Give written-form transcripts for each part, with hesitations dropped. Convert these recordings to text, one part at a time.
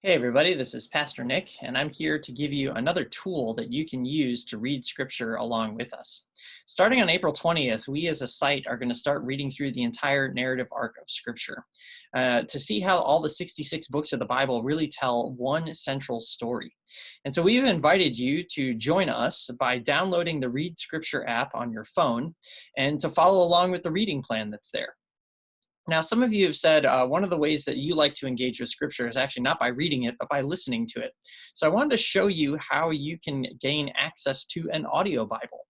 Hey everybody, this is Pastor Nick, and I'm here to give you another tool that you can use to read scripture along with us. Starting on April 20th, we as a site are going to start reading through the entire narrative arc of scripture to see how all the 66 books of the Bible really tell one central story. And so we've invited you to join us by downloading the Read Scripture app on your phone and to follow along with the reading plan that's there. Now, some of you have said one of the ways that you like to engage with scripture is actually not by reading it, but by listening to it. So I wanted to show you how you can gain access to an audio Bible.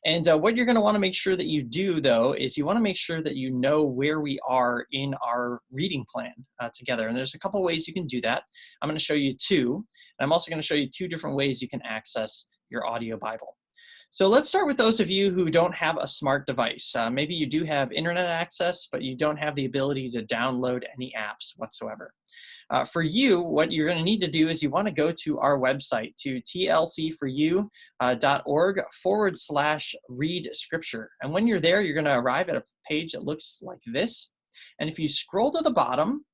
And what you're going to want to make sure that you do, though, is you want to make sure that you know where we are in our reading plan together. And there's a couple ways you can do that. I'm going to show you two. And I'm also going to show you two different ways you can access your audio Bible. So let's start with those of you who don't have a smart device. Maybe you do have internet access, but you don't have the ability to download any apps whatsoever. For you, what you're going to need to do is you want to go to our website, to tlc4u.org/read scripture. And when you're there, you're going to arrive at a page that looks like this. And if you scroll to the bottom,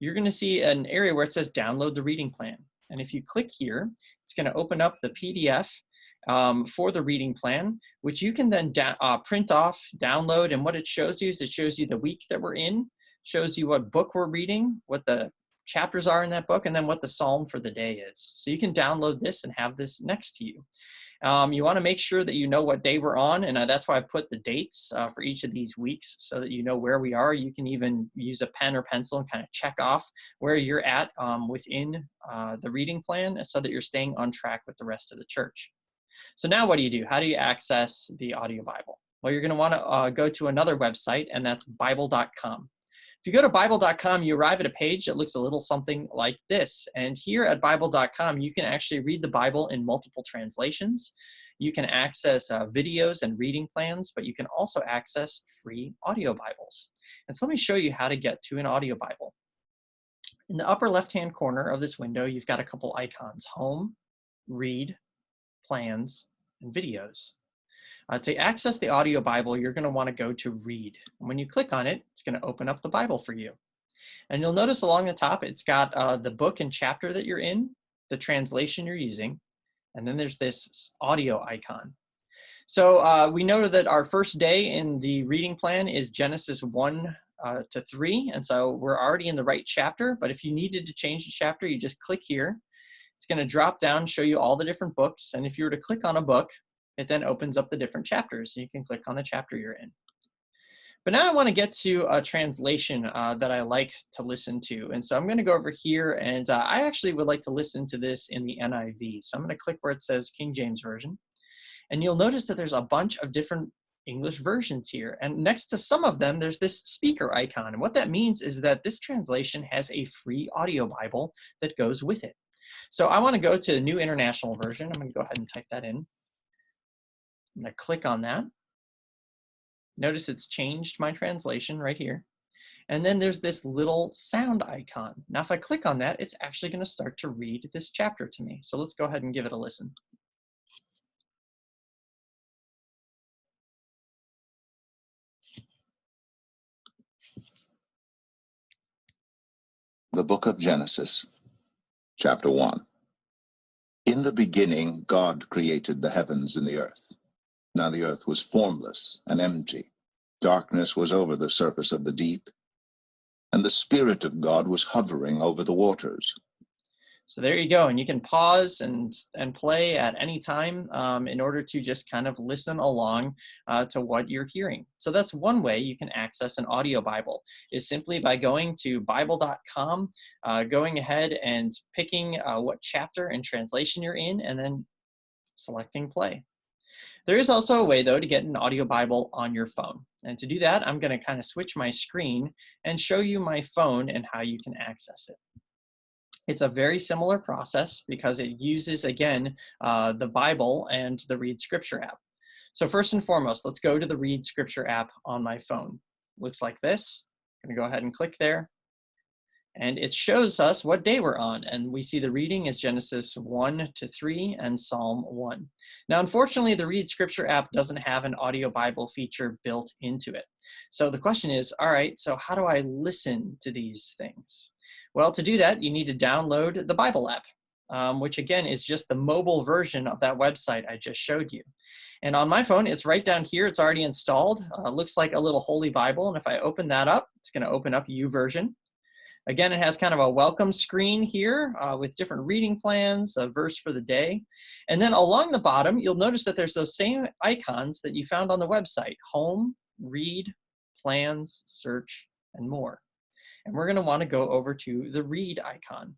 you're going to see an area where it says download the reading plan. And if you click here, it's going to open up the PDF for the reading plan, which you can then print off, download, and what it shows you is it shows you the week that we're in, shows you what book we're reading, what the chapters are in that book, and then what the psalm for the day is. So you can download this and have this next to you. You want to make sure that you know what day we're on, and that's why I put the dates for each of these weeks so that you know where we are. You can even use a pen or pencil and kind of check off where you're at within the reading plan so that you're staying on track with the rest of the church. So now what do? How do you access the audio Bible? Well, you're going to want to go to another website, and that's Bible.com. If you go to Bible.com, you arrive at a page that looks a little something like this. And here at Bible.com, you can actually read the Bible in multiple translations. You can access videos and reading plans, but you can also access free audio Bibles. And so let me show you how to get to an audio Bible. In the upper left-hand corner of this window, you've got a couple icons: Home, Read, Plans, and Videos. To access the audio Bible, you're going to want to go to Read. And when you click on it, it's going to open up the Bible for you. And you'll notice along the top, it's got the book and chapter that you're in, the translation you're using, and then there's this audio icon. So we know that our first day in the reading plan is Genesis 1 to 3, and so we're already in the right chapter, but if you needed to change the chapter, you just click here. It's going to drop down, show you all the different books, and if you were to click on a book, it then opens up the different chapters, and you can click on the chapter you're in. But now I want to get to a translation that I like to listen to, and so I'm going to go over here, and I actually would like to listen to this in the NIV. So I'm going to click where it says King James Version, and you'll notice that there's a bunch of different English versions here, and next to some of them, there's this speaker icon, and what that means is that this translation has a free audio Bible that goes with it. So I want to go to the New International Version. I'm going to go ahead and type that in. I'm going to click on that. Notice it's changed my translation right here. And then there's this little sound icon. Now, if I click on that, it's actually going to start to read this chapter to me. So let's go ahead and give it a listen. The Book of Genesis, Chapter 1. In the beginning, God created the heavens and the earth. Now the earth was formless and empty. Darkness was over the surface of the deep, and the Spirit of God was hovering over the waters. So there you go, and you can pause and play at any time in order to just kind of listen along to what you're hearing. So that's one way you can access an audio Bible, is simply by going to Bible.com, going ahead and picking what chapter and translation you're in, and then selecting play. There is also a way, though, to get an audio Bible on your phone. And to do that, I'm going to kind of switch my screen and show you my phone and how you can access it. It's a very similar process because it uses, again, the Bible and the Read Scripture app. So first and foremost, let's go to the Read Scripture app on my phone. Looks like this. I'm going to go ahead and click there. And it shows us what day we're on. And we see the reading is Genesis 1 to 3 and Psalm 1. Now, unfortunately, the Read Scripture app doesn't have an audio Bible feature built into it. So the question is, all right, so how do I listen to these things? Well, to do that, you need to download the Bible app, which again is just the mobile version of that website I just showed you. And on my phone, it's right down here. It's already installed. Looks like a little Holy Bible. And if I open that up, it's going to open up YouVersion. Again, it has kind of a welcome screen here with different reading plans, a verse for the day. And then along the bottom, you'll notice that there's those same icons that you found on the website: home, read, plans, search, and more. And we're going to want to go over to the read icon.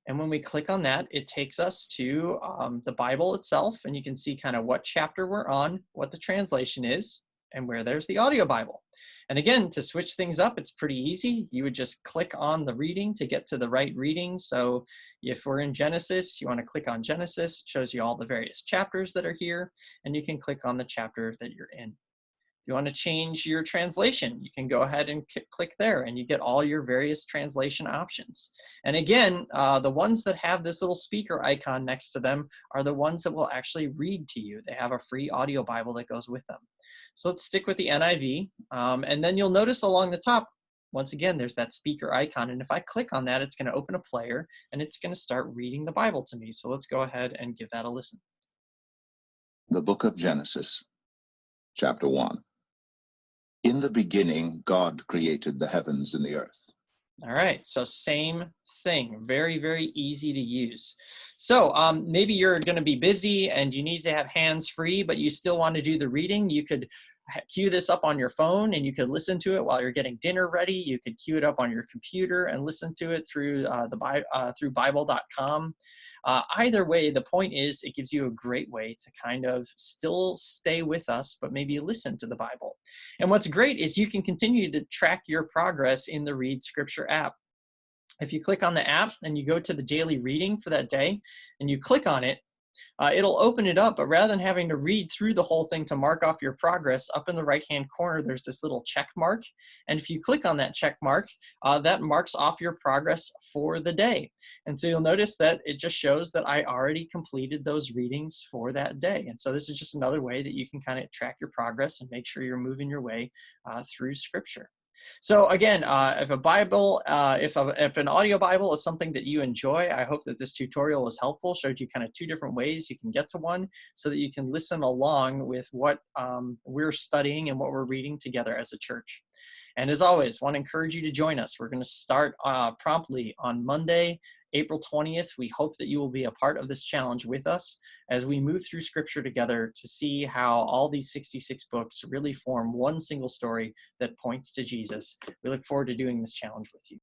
And when we click on that, it takes us to the Bible itself, and you can see kind of what chapter we're on, what the translation is, and where there's the audio Bible. And again, to switch things up, it's pretty easy. You would just click on the reading to get to the right reading. So if we're in Genesis, you want to click on Genesis. It shows you all the various chapters that are here, and you can click on the chapter that you're in. If you want to change your translation, you can go ahead and click there, and you get all your various translation options. And again, the ones that have this little speaker icon next to them are the ones that will actually read to you. They have a free audio Bible that goes with them. So let's stick with the NIV. And then you'll notice along the top, once again, there's that speaker icon. And if I click on that, it's going to open a player, and it's going to start reading the Bible to me. So let's go ahead and give that a listen. The book of Genesis, chapter 1. In the beginning, God created the heavens and the earth. All right, so same thing, very, very easy to use. So maybe you're going to be busy and you need to have hands free, but you still want to do the reading. You could cue this up on your phone and you could listen to it while you're getting dinner ready. You could cue it up on your computer and listen to it through through Bible.com. Either way, the point is it gives you a great way to kind of still stay with us, but maybe listen to the Bible. And what's great is you can continue to track your progress in the Read Scripture app. If you click on the app and you go to the daily reading for that day and you click on it, it'll open it up, but rather than having to read through the whole thing to mark off your progress, up in the right-hand corner, there's this little check mark. And if you click on that check mark, that marks off your progress for the day. And so you'll notice that it just shows that I already completed those readings for that day. And so this is just another way that you can kind of track your progress and make sure you're moving your way through Scripture. So again, if a Bible, if an audio Bible is something that you enjoy, I hope that this tutorial was helpful, showed you kind of two different ways you can get to one so that you can listen along with what we're studying and what we're reading together as a church. And as always, want to encourage you to join us. We're going to start promptly on Monday, April 20th. We hope that you will be a part of this challenge with us as we move through Scripture together to see how all these 66 books really form one single story that points to Jesus. We look forward to doing this challenge with you.